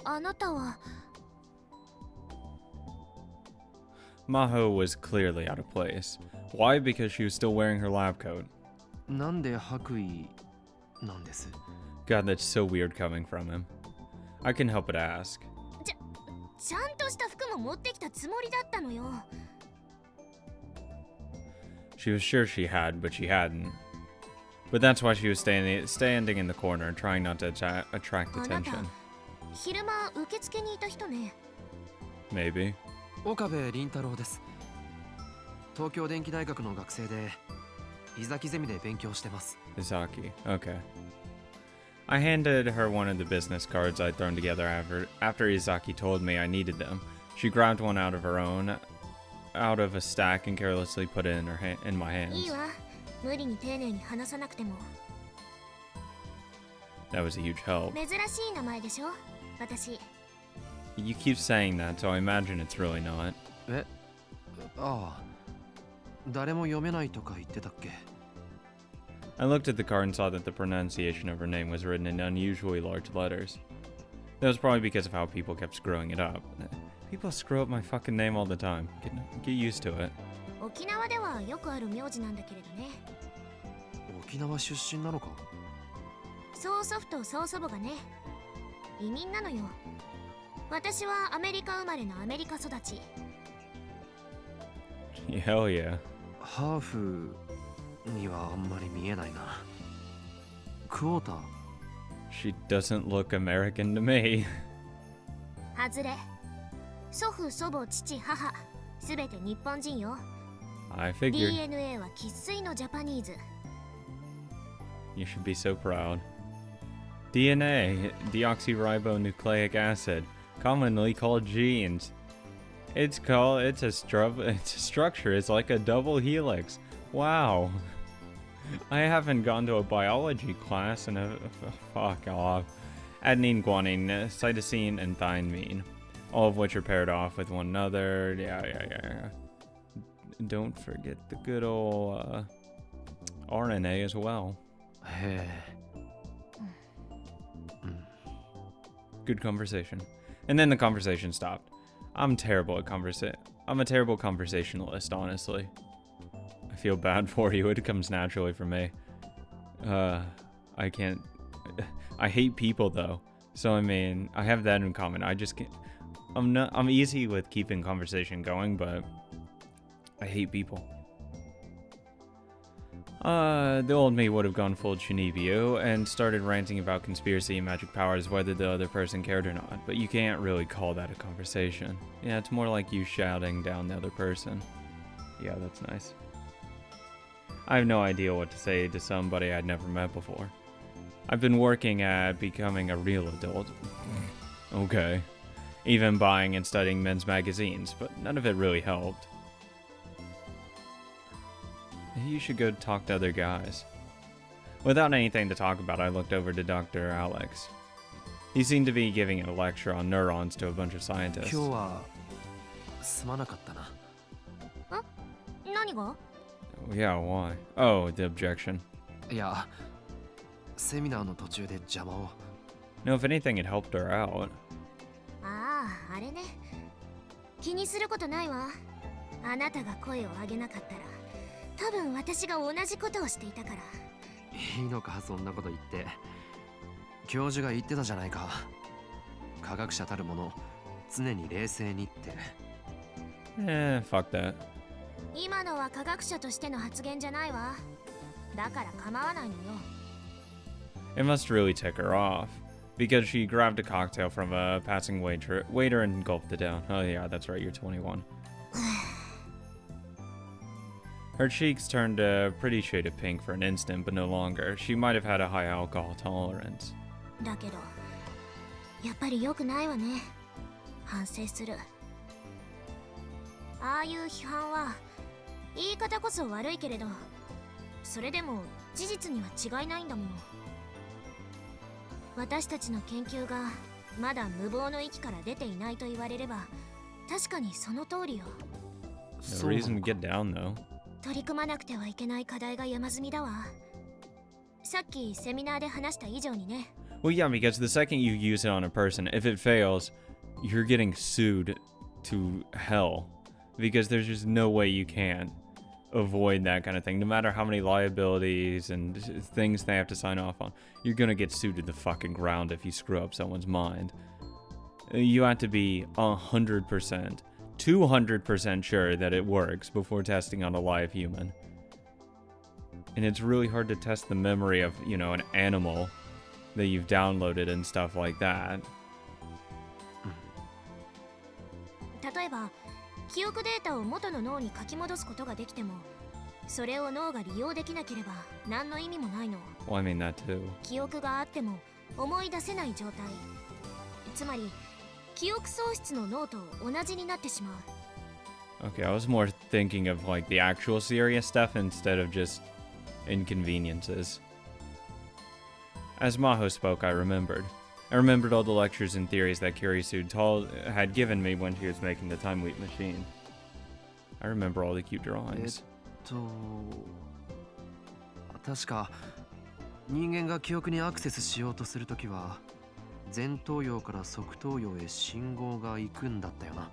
あなたは Maho was clearly out of place. Why? Because she was still wearing her lab coat. なんで白衣なんです God, that's so weird coming from him. I can help but ask. ちゃんとした服も持ってきたつもりだったのよ。 She was sure she had, but she hadn't. But that's why she was standing in the corner, trying not to attract あなた attention. 昼間受付にいた人ね。 Maybe. 岡部倫太郎です。東京電機大学の学生で伊崎ゼミで勉強してます。 Izaki. Okay. I handed her one of the business cards I'd thrown together after Izaki told me I needed them. She grabbed one out of a stack and carelessly put it in my いい hands. わ。無理に丁寧に話さなくても。 That was a huge help. 珍しい名前でしょ私。 You keep saying that, so I imagine it's really not. え、ああ、誰も読めないとか言ってたっけ I looked at the card and saw that the pronunciation of her name was written in unusually large letters. That was probably because of how people kept screwing it up. People screw up my fucking name all the time. Get used to it. 沖縄ではよくある名字なんだけれどね。沖縄出身なのか曽祖父と曽祖母がね。移民なのよ。私はアメリカ生まれのアメリカ育ち。 Hell yeah. ハーフにはあんまり見えないな。クォーター She doesn't look American to me. 外れ。祖父、祖母、父、母。すべて日本人よ。 I figured. DNA は生粋のジャパニーズ。 You should be so proud. DNA, deoxyribonucleic acid, commonly called genes. It's a structure. It's like a double helix. Wow. I haven't gone to a biology class in a fuck off. Adenine, guanine, cytosine, and thymine, all of which are paired off with one another. Yeah. Don't forget the good old RNA as well. へえ Good conversation. And then the conversation stopped. I'm a terrible conversationalist, honestly. I feel bad for you. It comes naturally from me. I can't... I hate people, though. So, I mean, I have that in common. I just can't... I'm easy with keeping conversation going, but... I hate people. The old me would have gone full Chinibio and started ranting about conspiracy and magic powers whether the other person cared or not, but you can't really call that a conversation. Yeah, it's more like you shouting down the other person. Yeah, that's nice. I have no idea what to say to somebody I'd never met before. I've been working at becoming a real adult. Okay. Even buying and studying men's magazines, but none of it really helped. You should go talk to other guys. Without anything to talk about, I looked over to Dr. Alex. He seemed to be giving a lecture on neurons to a bunch of scientists. 今日はすまなかったな。何が Yeah, why? Oh, the objection. いや、セミナーの途中で邪魔を。No, if anything, it helped her out. ああ、あれね。気にすることないわ。あなたが声を上げなかったら、多分私が同じことをしていたから。いいのか、そんなこと言って。教授が言ってたじゃないか。科学者たるもの、常に冷静にって。Fuck that. 今のは科学者としての発言じゃないわ。だから構わないのよ。It must really tick her off. Because she grabbed a cocktail from a passing waiter and gulped it down. Oh yeah, that's right, you're 21. Her cheeks turned a pretty shade of pink for an instant, but no longer. She might have had a high alcohol tolerance. だけど、やっぱり良くないわね。反省する。ああいう批判は、言い方こそ悪いけれど、それでも事実には違いないんだもの。私たちの研究がまだ無謀の域から出ていないと言われれば、確かにその通りよ。No reason to get down, though. 取り組まなくてはいけない課題が山積みだわ。さっきセミナーで話した以上にね。Well, yeah, because the second you use it on a person, if it fails, you're getting sued to hell. Because there's just no way you can avoid that kind of thing. No matter how many liabilities and things they have to sign off on, you're gonna get sued to the fucking ground if you screw up someone's mind. You have to be 100%, 200% sure that it works before testing on a live human. And it's really hard to test the memory of, you know, an animal that you've downloaded and stuff like that. 例えば記憶データを元の脳に書き戻すことができても、それを脳が利用できなければ何の意味もないの。 Well, I mean that too. 記憶があっても思い出せない状態。つまり記憶喪失の脳と同じになってしまう。 Okay, I was more thinking of like the actual serious stuff instead of just inconveniences. As Maho spoke, I remembered. I remembered all the lectures and theories that Kurisu had given me when she was making the time leap machine. I remember all the cute drawings. 確か人間が記憶にアクセスしようとするときは前頭葉から側頭葉へ信号が行くんだったよな。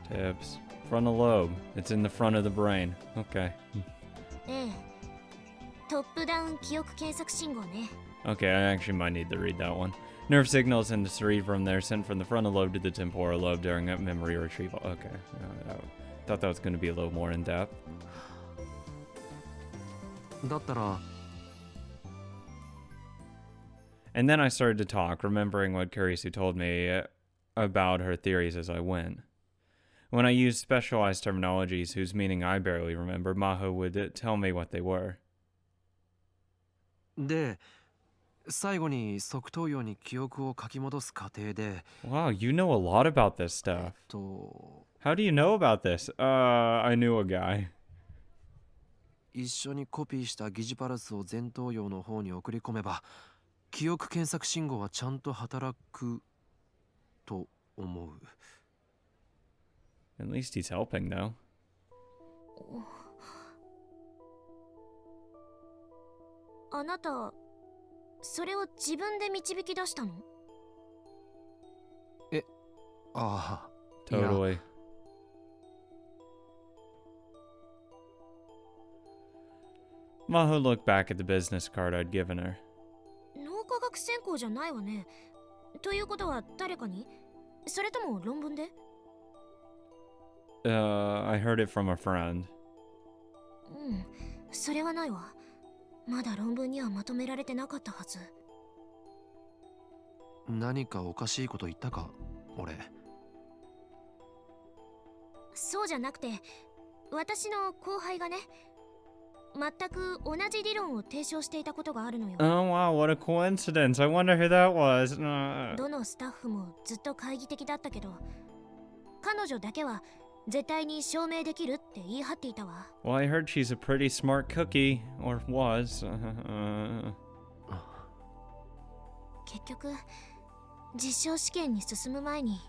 Tips. Frontal lobe. It's in the front of the brain. Okay. ええ、トップダウン記憶検索信号ね。 Okay, I actually might need to read that one. Nerve signals in the cerebrum there sent from the frontal lobe to the temporal lobe during a memory retrieval. Okay. Thought that was going to be a little more in depth. だったら And then I started to talk, remembering what Kurisu told me about her theories as I went. When I used specialized terminologies whose meaning I barely remember, Maho would tell me what they were. で最後に側頭葉に記憶を書き戻す過程で Wow, you know a lot about this stuff. と How do you know about this? I knew a guy. 一緒にコピーした疑似パルスを前頭葉の方に送り込めば記憶検索信号はちゃんと働くと思う。 At least he's helping, though. あなた、それを自分で導き出したの？ああ、 Totally. Maho looked back at the business card I'd given her. 脳科学専攻じゃないわね。ということは誰かに？それとも論文で？ I heard it from a friend. うん、それはないわ。まだ論文にはまとめられてなかったはず。何かおかしいこと言ったか俺。そうじゃなくて、私の後輩がね、全く同じ理論を提唱していたことがあるのよ。 Oh wow, what a coincidence. I wonder who that was. どのスタッフもずっと懐疑的だったけど、彼女だけは絶対に証明できるって言い張っていたわ。 Well, I heard she's a pretty smart cookie, or was. 結局、実証試験に進む前に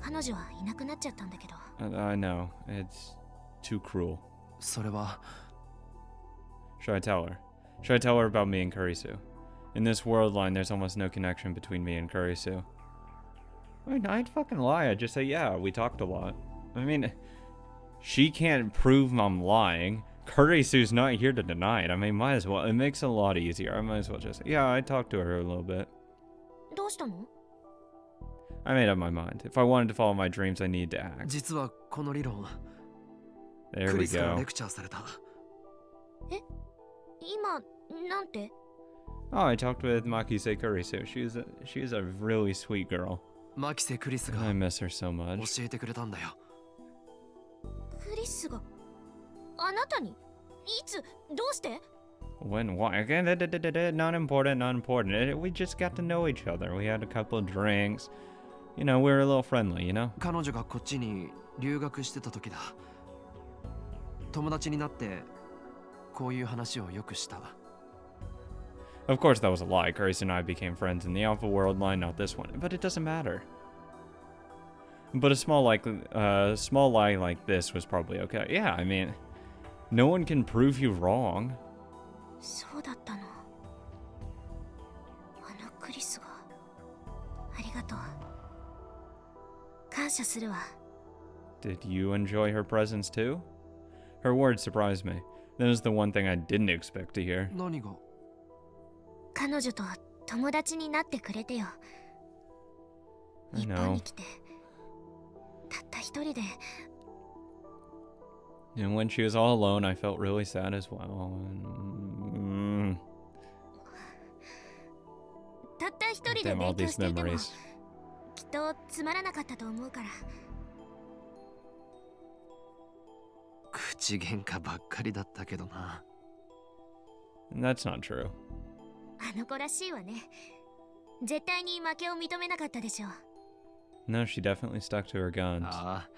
彼女はいなくなっちゃったんだけど。 I know. It's too cruel. それは Should I tell her? Should I tell her about me and Kurisu? In this world line, there's almost no connection between me and Kurisu. I mean, I'd fucking lie. I'd just say, yeah, we talked a lot. I mean, she can't prove I'm lying. Kurisu's not here to deny it. I mean, might as well. It makes it a lot easier. I might as well just say, yeah, I talked to her a little bit. どうしたの？ I made up my mind. If I wanted to follow my dreams, I needed to act. 実はこの理論 There ク we リスから go. レクチャーされた。今、なんて？ Oh, I talked with Makise Kurisu. She's a really sweet girl. マキセ・クリスが I miss her so much. 教えてくれたんだよ。クリスがあなたに？いつ？どうして？ When? Why? Again, not important, not important. We just got to know each other. We had a couple of drinks. You know, we were a little friendly, you know? 彼女がこっちに留学してた時だ。友達になってこういう話をよくした。 Of course, that was a lie. Grace and I became friends in the Alpha World line, not this one. But it doesn't matter. But a small lie like this was probably okay. Yeah, I mean, no one can prove you wrong. そうだったの。スがありがとう。感謝するわ。 Did you enjoy her presence too? Her words surprised me. That is the one thing I didn't expect to hear. 何が？彼女と友達になってくれてよ。 I 日本 know. に来てたった一人で And when she was all alone, I felt really sad as well. たった一人で Damn, all 勉強 these していても memories. きっとつまらなかったと思うから。口喧嘩ばっかりだったけどな。That's not true. あの子らしいわね。絶対に負けを認めなかったでしょう。 No, she definitely stuck to her guns. ああ、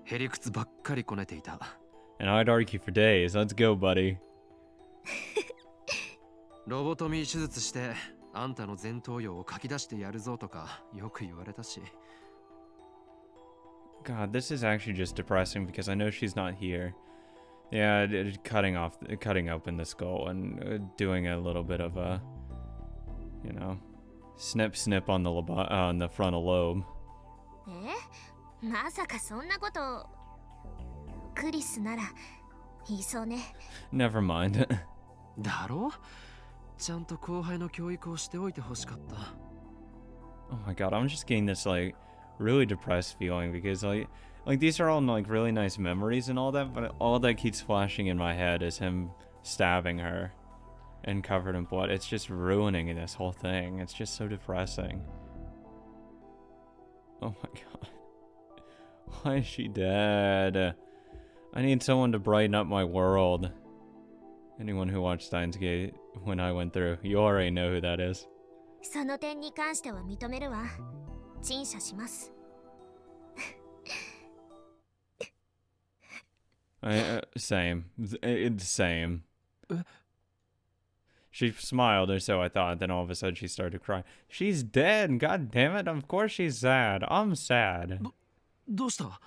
へりくつばっかりこねていた。 And I'd argue for days. Let's go, buddy. ロボトミー手術してあんたの前頭葉を書き出してやるぞとかよく言われたし。 God, this is actually just depressing because I know she's not here. Yeah, cutting open the skull and doing a little bit of a, you know, snip on the frontal lobe. まさかそんなこと。クリスなら言いそうね。 Never mind. だろ？ちゃんと後輩の教育をしておいてほしかった。 Oh my god, I'm just getting this like really depressed feeling because like these are all like really nice memories and all that, but all that keeps flashing in my head is him stabbing her and covered in blood. It's just ruining this whole thing. It's just so depressing. Oh my god. Why is she dead? I need someone to brighten up my world. Anyone who watched Steins Gate when I went through, you already know who that is. その点に関しては認めるわ。陳謝します。 Same. It's same. え？ She smiled, or so I thought. Then all of a sudden she started crying. She's dead. God damn it. Of course she's sad. I'm sad. どうした？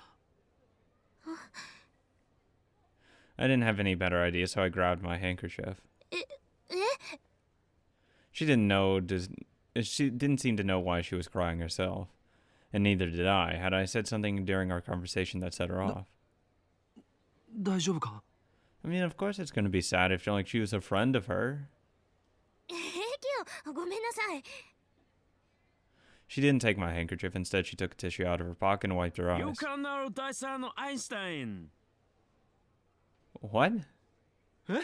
I didn't have any better idea, so I grabbed my handkerchief. She didn't know. She didn't seem to know why she was crying herself, and neither did I. Had I said something during our conversation that set her off? 大丈夫か？ I mean, of course it's going to be sad if she was a friend of her. 平気よ。ごめんなさい。 She didn't take my handkerchief. Instead, she took a tissue out of her pocket and wiped her eyes. よくあんな大佐のアインシュタイン。 What? え？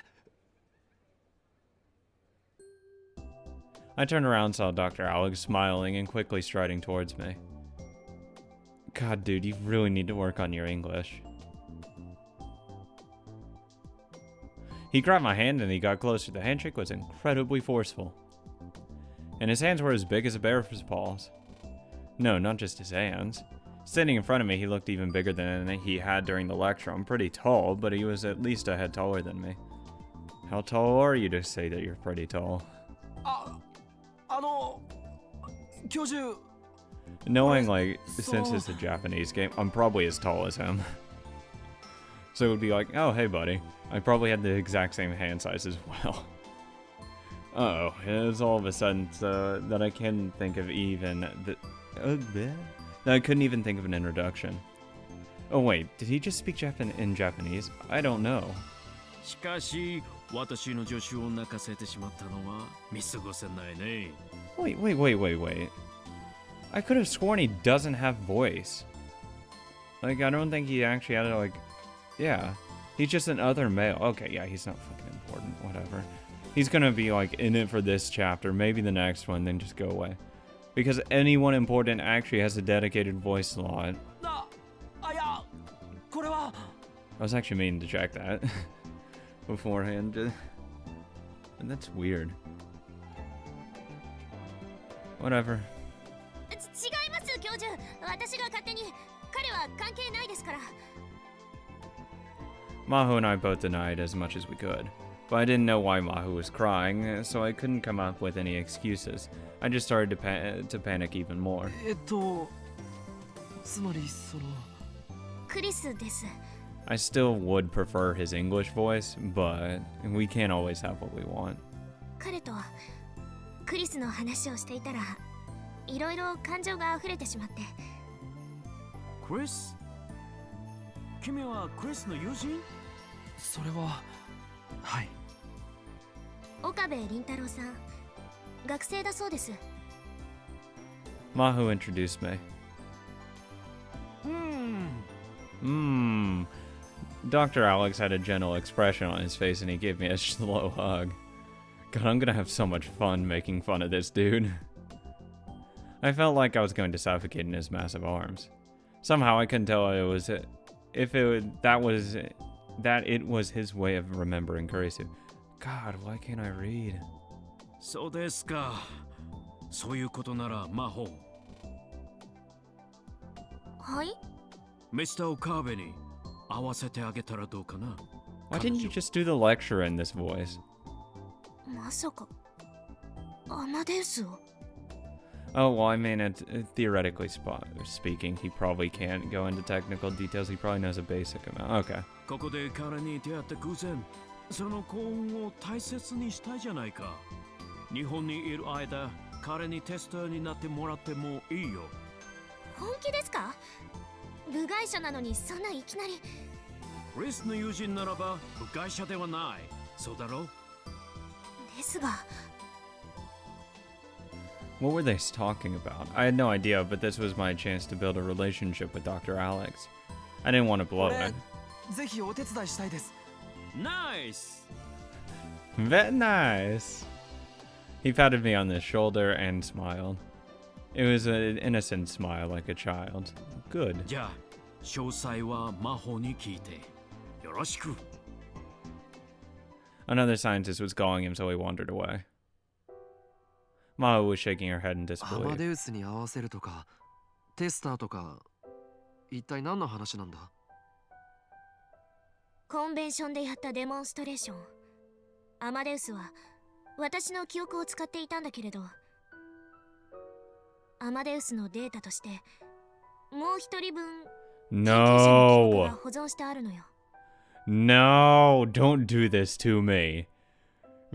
I turned around and saw Dr. Alex smiling and quickly striding towards me. God, dude, you really need to work on your English. He grabbed my hand and he got closer. The handshake was incredibly forceful. And his hands were as big as a bear's paws. No, not just his hands. Standing in front of me, he looked even bigger than he had during the lecture. I'm pretty tall, but he was at least a head taller than me. How tall are you to say that you're pretty tall? 教授。 Knowing, since it's a Japanese game, I'm probably as tall as him. So it would be like, oh, hey, buddy. I probably had the exact same hand size as well. Uh-oh. It's all of a sudden that I can't think of even... that I couldn't even think of an introduction. Oh, wait. Did he just speak in Japanese? I don't know. しかし、私の助手を泣かせてしまったのは見過ごせないね。 Wait. I could have sworn he doesn't have voice. I don't think he actually had yeah. He's just an other male. Okay, yeah, he's not fucking important. Whatever. He's gonna be, in it for this chapter, maybe the next one, then just go away. Because anyone important actually has a dedicated voice slot. いや、これは。 I was actually meaning to check that beforehand. And that's weird. Whatever. 違います、教授。私が勝手に。彼は関係ないですから。 Maho and I both denied as much as we could. But I didn't know why Maho was crying, so I couldn't come up with any excuses. I just started to panic even more. つまりその。クリスです。 I still would prefer his English voice, but we can't always have what we want. 彼とクリスの話をしていたらいろいろ感情が溢れてしまって。クリス、君はクリスの友人？それははい。岡部倫太郎さん、学生だそうです。 Maho introduced me. Dr. Alex had a gentle expression on his face and he gave me a slow hug. God, I'm gonna have so much fun making fun of this dude. I felt like I was going to suffocate in his massive arms. Somehow I couldn't tell it was that it was his way of remembering Kurisu. God, why can't I read? そうですか。そういうことなら、マホ。はい。ミスター・オカーベに合わせてあげたらどうかな。Why didn't you just do the lecture in this voice? まさかアマデウスを。 Oh, well, I mean, theoretically speaking, he probably can't go into technical details. He probably knows a basic amount. Okay. ここで彼に出会った偶然、その幸運を大切にしたいじゃないか。日本にいる間、彼にテスターになってもらってもいいよ。本気ですか？部外者なのにそんないきなり。クリスの友人ならば部外者ではない。そうだろう？ですが。 What were they talking about? I had no idea, but this was my chance to build a relationship with Dr. Alex. I didn't want to blow it. ぜひお手伝いしたいです。ナイス! Very nice. He patted me on the shoulder and smiled. It was an innocent smile like a child. Good. じゃあ、詳細はマホに聞いて。よろしく。 Another scientist was calling him, so he wandered away. Maho was shaking her head in アマ disbelief. デウスに合わせるとかテスターとか一体何の話なんだ？コンベンションでやったデモンストレーション。アマデウスは私の記憶を使っていたんだけれど、アマデウスのデータとしてもう一人分研究者の記憶が No! 保存してあるのよ。 No! Don't do this to me.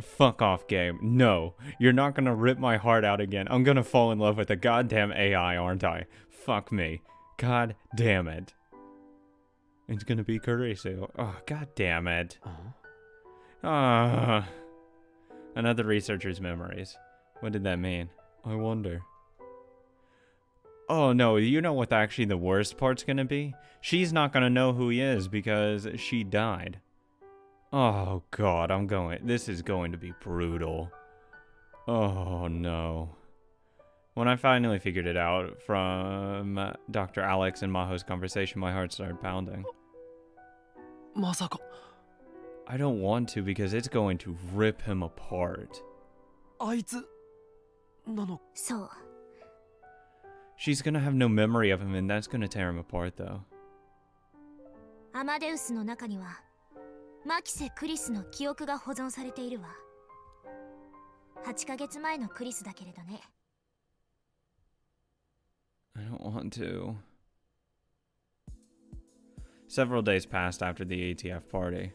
Fuck off, game. No. You're not gonna rip my heart out again. I'm gonna fall in love with a goddamn AI, aren't I? Fuck me. God damn it. It's gonna be Kurisu. Oh, god damn it. Ah. Another researcher's memories. What did that mean? I wonder. Oh no, you know what actually the worst part's gonna be? She's not gonna know who he is because she died. Oh god, this is going to be brutal. Oh no. When I finally figured it out from Dr. Alex and Maho's conversation, my heart started pounding. まさか I don't want to because it's going to rip him apart. あいつなの？そう。 She's gonna have no memory of him and that's gonna tear him apart though. アマデウスの中にはマキセ・クリスの記憶が保存されているわ。8ヶ月前のクリスだけれどね。 I don't want to. Several days passed after the ATF party.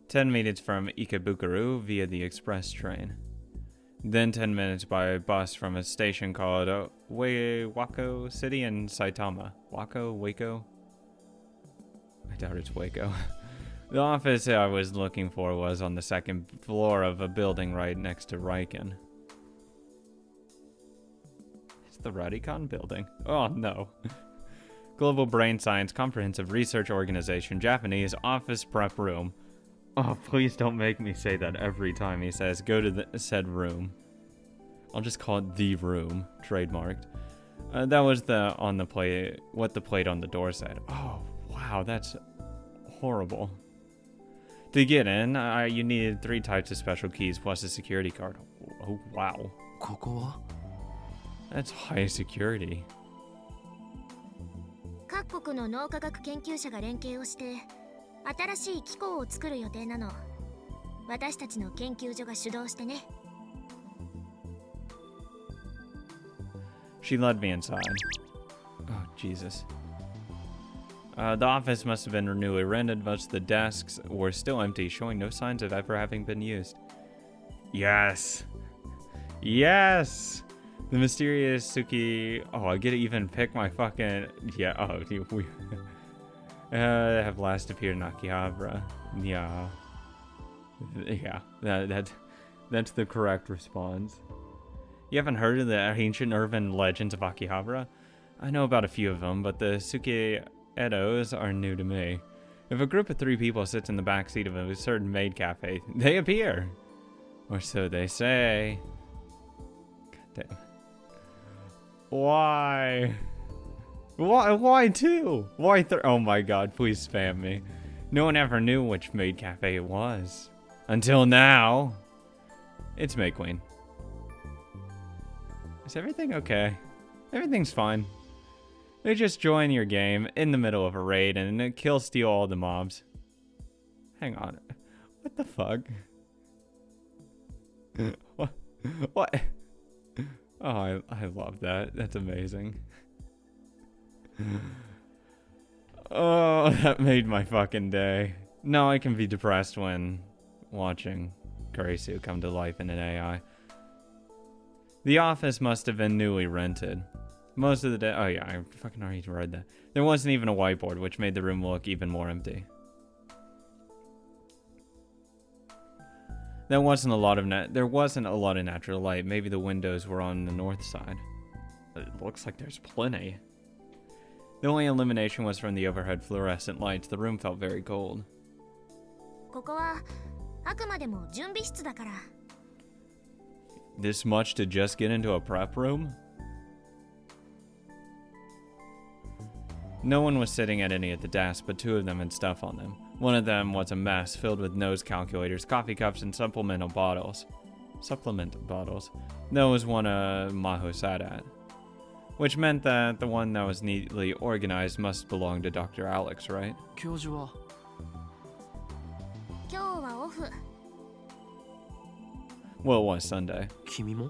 10 minutes from Ikebukuro via the express train. Then 10 minutes by bus from a station called Wako City in Saitama. Waco? I doubt it's Waco. The office I was looking for was on the second floor of a building right next to Riken. It's the Radicon building. Oh no. Global Brain Science Comprehensive Research Organization, Japanese office prep room. Oh, please don't make me say that every time he says go to the said room. I'll just call it the room, trademarked. That was what the plate on the door said. Oh, wow, that's horrible. To get in, you needed 3 types of special keys plus a security card. Oh, wow. ここは That's high security. 各国の脳科学研究者が連携をして新しい機構を作る予定なの。私たちの研究所が主導してね。 She led me inside. Oh, Jesus. The office must have been newly rented. Most of the desks were still empty, showing no signs of ever having been used. Yes. Yes. The mysterious Suki. Oh, I get to even pick my fucking. Yeah. Oh, we have last appeared in Akihabara. Yeah. Yeah. That's the correct response. You haven't heard of the ancient urban legends of Akihabara? I know about a few of them, but the Suki Edos are new to me. If a group of 3 people sits in the back seat of a certain maid cafe, they appear. Or so they say. God damn. Why? Why 2? Why 3? Oh my god, please spam me. No one ever knew which maid cafe it was. Until now. It's May Queen. Is everything okay? Everything's fine. They just join your game in the middle of a raid and kill steal all the mobs. Hang on. What the fuck? What? Oh, I love that. That's amazing. Oh, that made my fucking day. No, I can be depressed when watching Kurisu come to life in an AI. The office must have been newly rented. Most of the day. Oh, yeah, I fucking already read that. There wasn't even a whiteboard, which made the room look even more empty. There wasn't a lot of natural light. Maybe the windows were on the north side. It looks like there's plenty. The only illumination was from the overhead fluorescent lights. The room felt very cold. ここはあくまでも準備室だから。 This much to just get into a prep room? No one was sitting at any of the desks, but 2 of them had stuff on them. One of them was a mess filled with nose calculators, coffee cups, and supplement bottles. That was one Maho sat at. Which meant that the one that was neatly organized must belong to Dr. Alex, right? 教授は今日はオフ。 Well, it was Sunday. 君も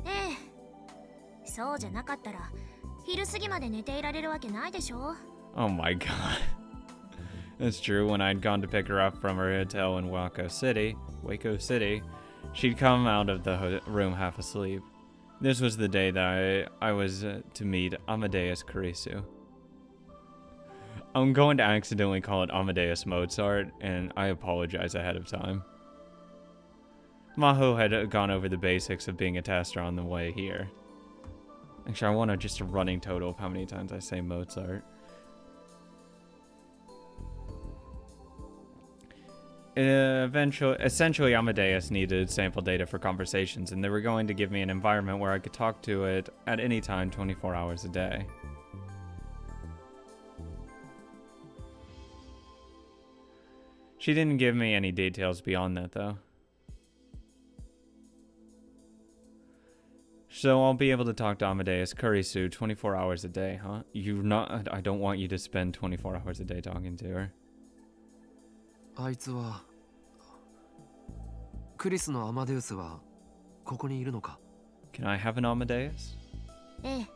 ええ。そうじゃなかったら昼過ぎまで寝ていられるわけないでしょ。 Oh my god. That's true. When I'd gone to pick her up from her hotel in Waco City, she'd come out of the room half asleep. This was the day that I was to meet Amadeus Kurisu. I'm going to accidentally call it Amadeus Mozart, and I apologize ahead of time. Maho had gone over the basics of being a tester on the way here. Actually, I want just a running total of how many times I say Mozart. Essentially, Amadeus needed sample data for conversations, and they were going to give me an environment where I could talk to it at any time, 24 hours a day. She didn't give me any details beyond that, though. So I'll be able to talk to Amadeus Kurisu 24 hours a day, huh? I don't want you to spend 24 hours a day talking to her. あいつはクリスのアマデウスはここにいるのか Can I have an Amadeus? ええ。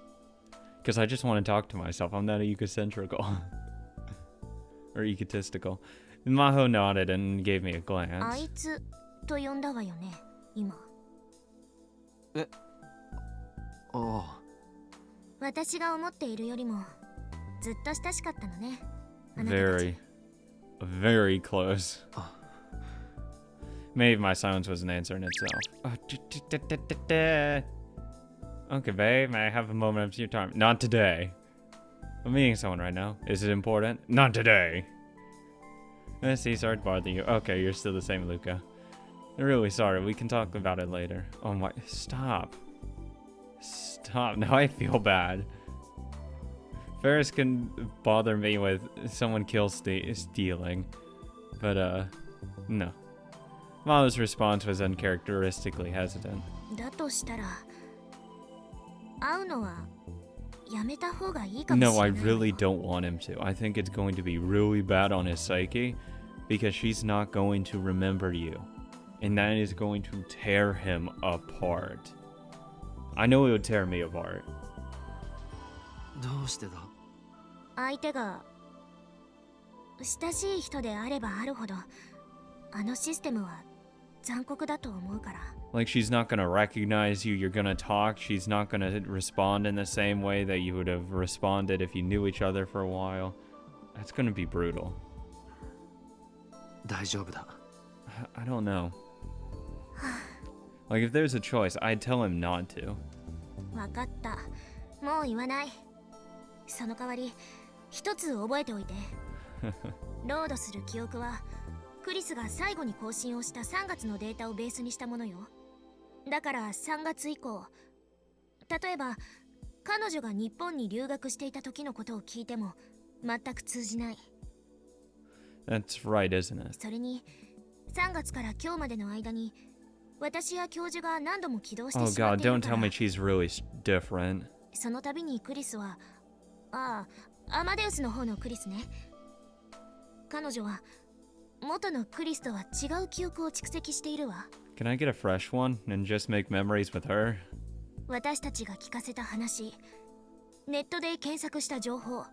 Because I just want to talk to myself. I'm not egocentrical. Or egotistical. Maho nodded and gave me a あ glance. いつと呼んだわよね、今。ああ私が思っているよりもずっと親しかったのね。あなたたち。 Very close. Maybe my silence was an answer in itself. Okay, babe, may I have a moment of your time? Not today. I'm meeting someone right now. Is it important? Not today. See, sorry to bother you. Okay, you're still the same, Luca. I'm really sorry. We can talk about it later. Oh my... Stop. Stop. Now I feel bad. Ferris can bother me with someone stealing. But, no. Maho's response was uncharacteristically hesitant. だとしたら会うのはやめた方がいいかもしれない No, わ I よ。 really don't want him to. I think it's going to be really bad on his psyche because she's not going to remember you. And that is going to tear him apart. I know it would tear me apart. どうしてだ相手が親しい人であればあるほどあのシステムは残酷だと思うから。 Like, she's not gonna recognize you, you're gonna talk, she's not gonna respond in the same way that you would have responded if you knew each other for a while. That's gonna be brutal. 大丈夫だ。 I don't know. Like, if there's a choice, I'd tell him not to. わかった。もう言わない。その代わり、一つ覚えておいて。ロードする記憶は、クリスが最後に更新をした3月のデータをベースにしたものよ。だから3月以降、例えば、彼女が日本に留学していた時のことを聞いても、全く通じない。That's right, isn't it? それに、3月から今日までの間に、私や教授が何度も起動して Oh しまっ god, ている don't か tell ら me she's really different. その度にクリスは、ああ、アマデウスの方のクリスね。彼女は元のクリスとは違う記憶を蓄積しているわ。 Can I get a fresh one and just make memories with her? 私たちが聞かせた話、ネットで検索した情報、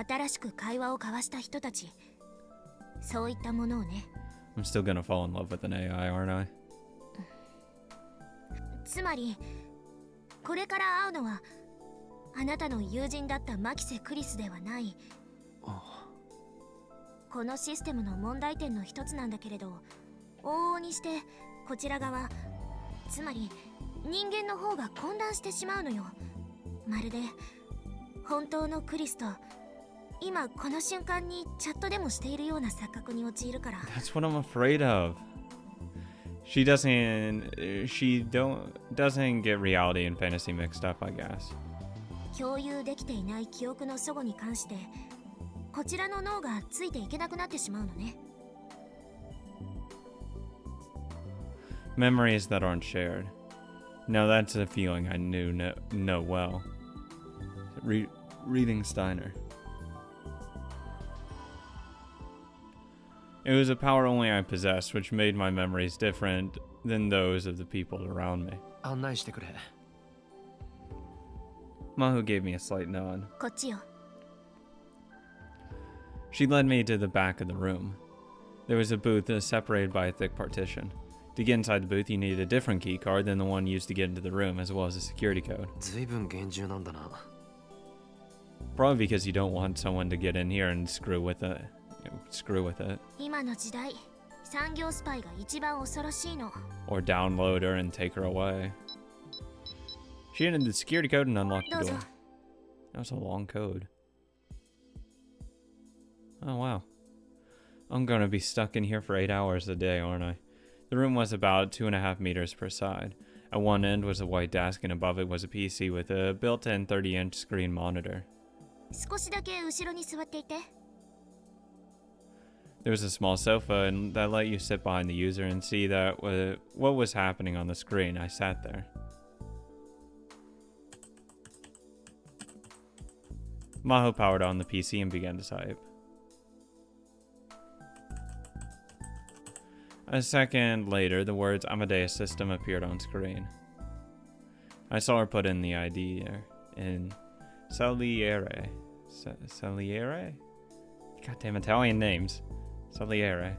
新しく会話を交わした人たち、そういったものをね。 I'm still gonna fall in love with an AI, aren't I? つまり、これから会うのは、あなたの友人だったマキセ・クリスではない。このシステムの問題点の一つなんだけれど、往々にしてこちら側、つまり人間の方が混乱してしまうのよ。まるで本当のクリスと今この瞬間にチャットでもしているような錯覚に陥るから。 That's what I'm afraid of. She doesn't get reality and fantasy mixed up, I guess. 共有できていない記憶の齟齬に関してこちらの脳がついていけなくなってしまうのね。 Memories that aren't shared. Now that's a feeling I know well. Reading Steiner. It was a power only I possessed, which made my memories different than those of the people around me. 案内してくれ。 Maho gave me a slight nod. こっちよ。 She led me to the back of the room. There was a booth separated by a thick partition. To get inside the booth, you needed a different key card than the one used to get into the room, as well as a security code. ずいぶん厳重なんだな。 Probably because you don't want someone to get in here and screw with it. 今の時代、産業スパイが一番恐ろしいの。 Or download her and take her away. She entered the security code and unlocked the どうぞ。 door. That was a long code. Oh wow. I'm gonna be stuck in here for 8 hours a day, aren't I? The room was about 2.5 meters per side. At one end was a white desk and above it was a PC with a built-in 30-inch screen monitor. 少しだけ後ろに座っていて。 There was a small sofa and that let you sit behind the user and see what was happening on the screen. I sat there. Maho powered on the PC and began to type. A second later, the words Amadeus System appeared on screen. I saw her put in the ID in Saliere. Saliere? Goddamn Italian names. Saliere.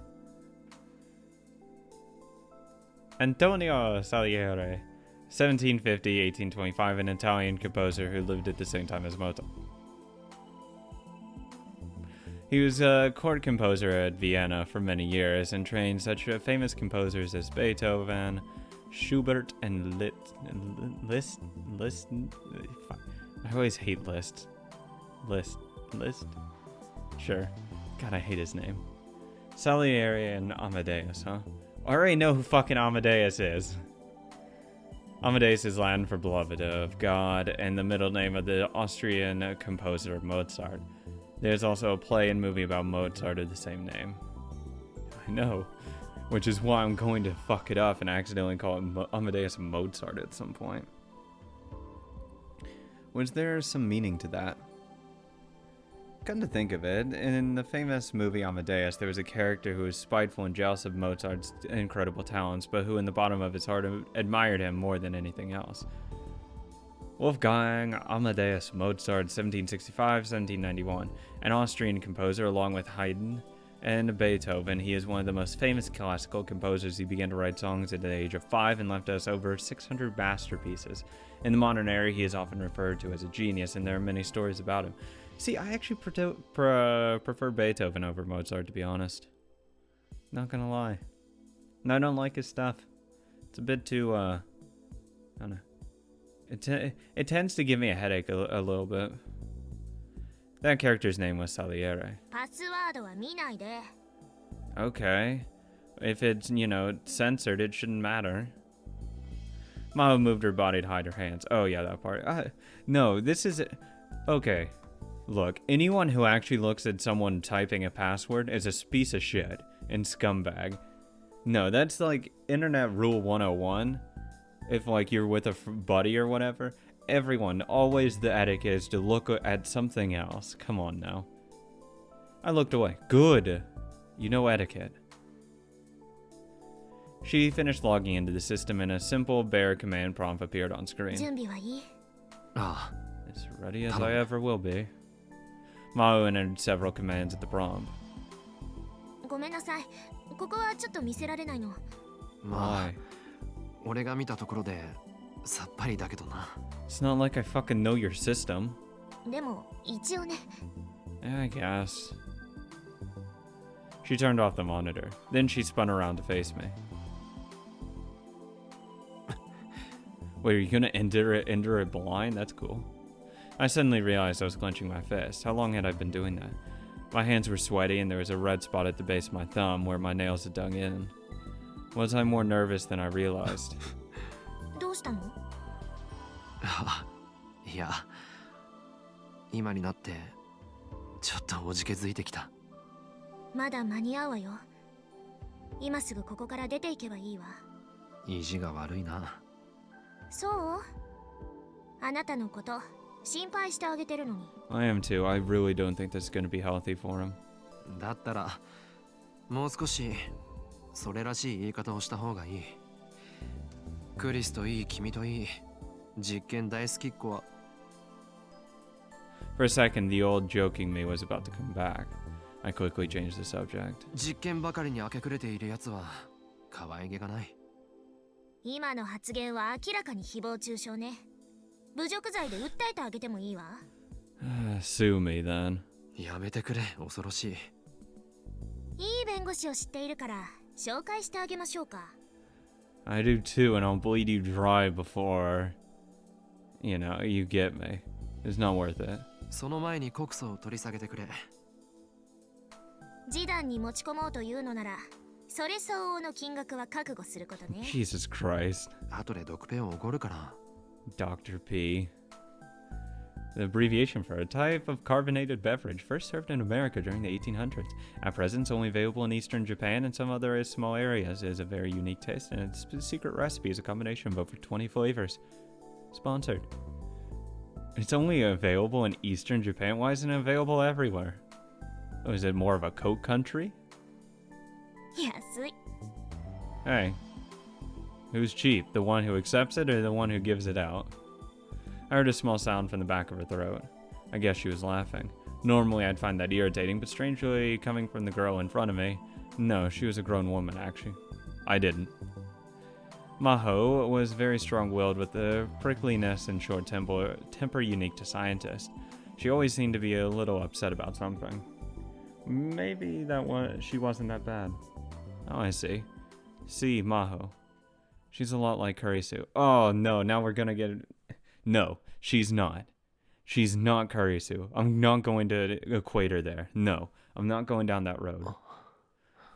Antonio Saliere, 1750-1825, an Italian composer who lived at the same time as Mozart. He was a court composer at Vienna for many years and trained such famous composers as Beethoven, Schubert, and Liszt. I always hate Liszt. Liszt. Sure. God, I hate his name. Salieri and Amadeus, huh? I already know who fucking Amadeus is. Amadeus is Latin for beloved of God and the middle name of the Austrian composer Mozart. There's also a play and movie about Mozart of the same name. I know, which is why I'm going to fuck it up and accidentally call it Amadeus Mozart at some point. Was there some meaning to that? Come to think of it, in the famous movie Amadeus, there was a character who was spiteful and jealous of Mozart's incredible talents, but who in the bottom of his heart admired him more than anything else. Wolfgang Amadeus Mozart, 1765-1791, an Austrian composer along with Haydn, And Beethoven, he is one of the most famous classical composers. He began to write songs at the age of 5 and left us over 600 masterpieces. In the modern era, he is often referred to as a genius, and there are many stories about him. See, I actually prefer Beethoven over Mozart, to be honest. Not gonna lie. And I don't like his stuff. It's a bit too, I don't know. It tends to give me a headache a little bit. That character's name was Salieri. パスワードは見ないで。 Okay. If it's, censored, it shouldn't matter. Maho moved her body to hide her hands. Oh, yeah, that part. No, this is... Okay. Look, anyone who actually looks at someone typing a password is a piece of shit and scumbag. No, that's like Internet Rule 101. If, like, you're with a buddy or whatever, everyone, always the etiquette is to look at something else. Come on now. I looked away. Good. You know etiquette. She finished logging into the system and a simple bare command prompt appeared on screen. 準備はいい？ あ As ready as I ever will be. Maho entered several commands at the prompt. ごめんなさい。ここはちょっと見せられないの。あまあ Why? 俺が見たところでさっぱりだけどな。 It's not like I fucking know your system. でも一応ね。 I guess. She turned off the monitor. Then she spun around to face me. Wait, are you gonna enter it blind? That's cool. I suddenly realized I was clenching my fist. How long had I been doing that? My hands were sweaty and there was a red spot at the base of my thumb where my nails had dug in. Was I more nervous than I realized? どうしたの？あいや今になってちょっとおじけづいてきた。まだ間に合うわよ。今すぐここから出ていけばいいわ。意地が悪いな。そう？あなたのこと心配してあげてるのに。 I am too. I really don't think this is gonna be healthy for him. だったらもう少しそれらしい言い方をした方がいい。クリスといい君といい実験大好きっ子は。 For a second, the old joking me was about to come back. I quickly changed the subject. 実験ばかりに明け暮れているやつは可愛げがない。今の発言は明らかに誹謗中傷ね。侮辱罪で訴えてあげてもいいわ。Sue me then. やめてくれ、恐ろしい。いい弁護士を知っているから紹介してあげましょうか。 I do too, and I'll bleed you dry before, you get me. It's not worth it. その前に告訴を取り下げてくれ。示談に持ち込もうというのなら、それ相応の金額は覚悟することね。Jesus Christ. 後で毒ペンをおごるから。Dr. P. The abbreviation for a type of carbonated beverage first served in America during the 1800s. At present, it's only available in eastern Japan and some other small areas. It has a very unique taste, and its secret recipe is a combination of over 20 flavors. Sponsored. It's only available in eastern Japan? Why isn't it available everywhere? Oh, is it more of a Coke country? 安い。 Hey. Who's cheap? The one who accepts it or the one who gives it out? I heard a small sound from the back of her throat. I guess she was laughing. Normally I'd find that irritating, but strangely coming from the girl in front of me, no, she was a grown woman actually. I didn't. Maho was very strong-willed with a prickliness and short temper unique to scientists. She always seemed to be a little upset about something. Maybe she wasn't that bad. Oh, I see. See, Maho. She's a lot like Kurisu. Oh, no, now we're gonna get... No, she's not. She's not Kurisu. I'm not going to equate her there. No, I'm not going down that road.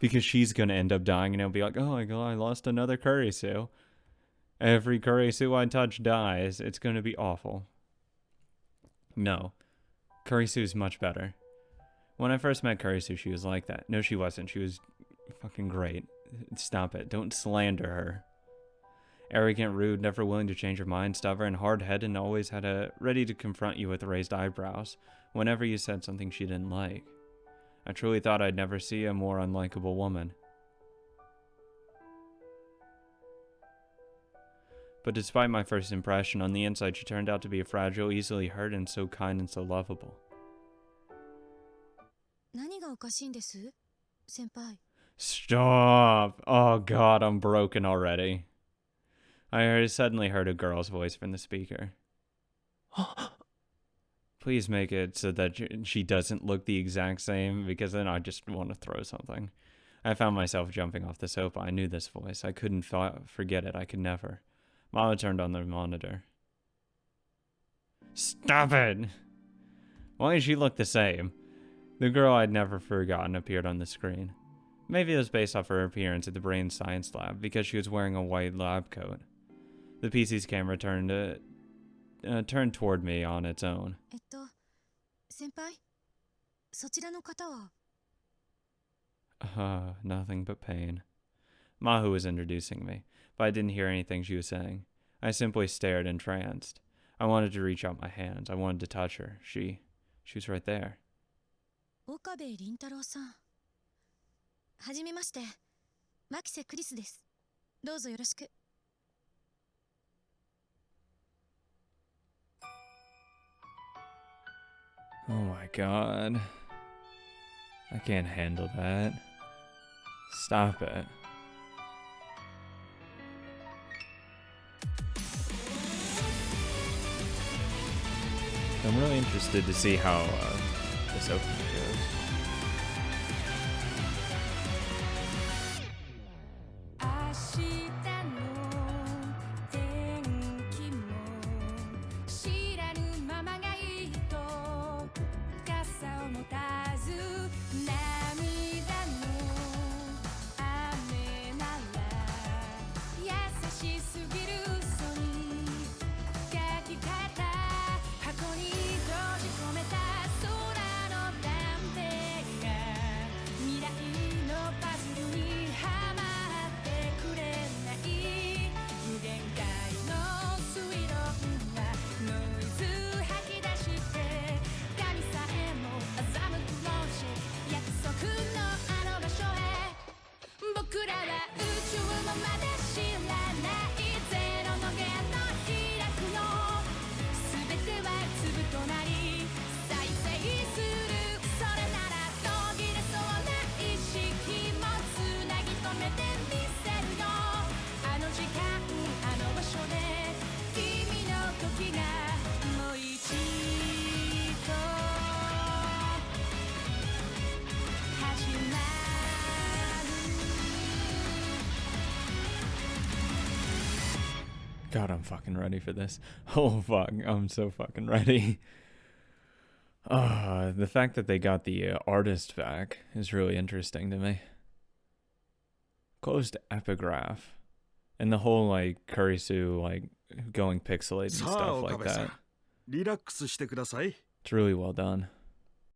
Because she's gonna end up dying and it'll be like, oh my god, I lost another Kurisu. Every Kurisu I touch dies. It's gonna be awful. No. Kurisu's much better. When I first met Kurisu, she was like that. No, she wasn't. She was fucking great. Stop it. Don't slander her. Arrogant, rude, never willing to change her mind, stubborn, hard-headed, and always had ready to confront you with raised eyebrows whenever you said something she didn't like. I truly thought I'd never see a more unlikable woman. But despite my first impression, on the inside she turned out to be a fragile, easily hurt, and so kind and so lovable. 何がおかしいんです？先輩。 Stop! Oh god, I'm broken already. Suddenly heard a girl's voice from the speaker. Please make it so that she doesn't look the exact same, because then I just want to throw something. I found myself jumping off the sofa. I knew this voice. I couldn't forget it. I could never. Maho turned on the monitor. Stop it! Why does she look the same? The girl I'd never forgotten appeared on the screen. Maybe it was based off her appearance at the brain science lab, because she was wearing a white lab coat. The PC's camera turned toward me on its own. 先輩、そちらの方は。 Nothing but pain. Maho was introducing me, but I didn't hear anything she was saying. I simply stared entranced. I wanted to reach out my hands. I wanted to touch her. She was right there. 岡部倫太郎さん。はじめまして。牧瀬クリスです。どうぞよろしく。 Oh my god. I can't handle that. Stop it. I'm really interested to see how this opening goes. God, I'm fucking ready for this. Oh fuck, I'm so fucking ready. The fact that they got the artist back is really interesting to me. Closed epigraph. And the whole like Kurisu like going pixelated and stuff like that. It's really well done.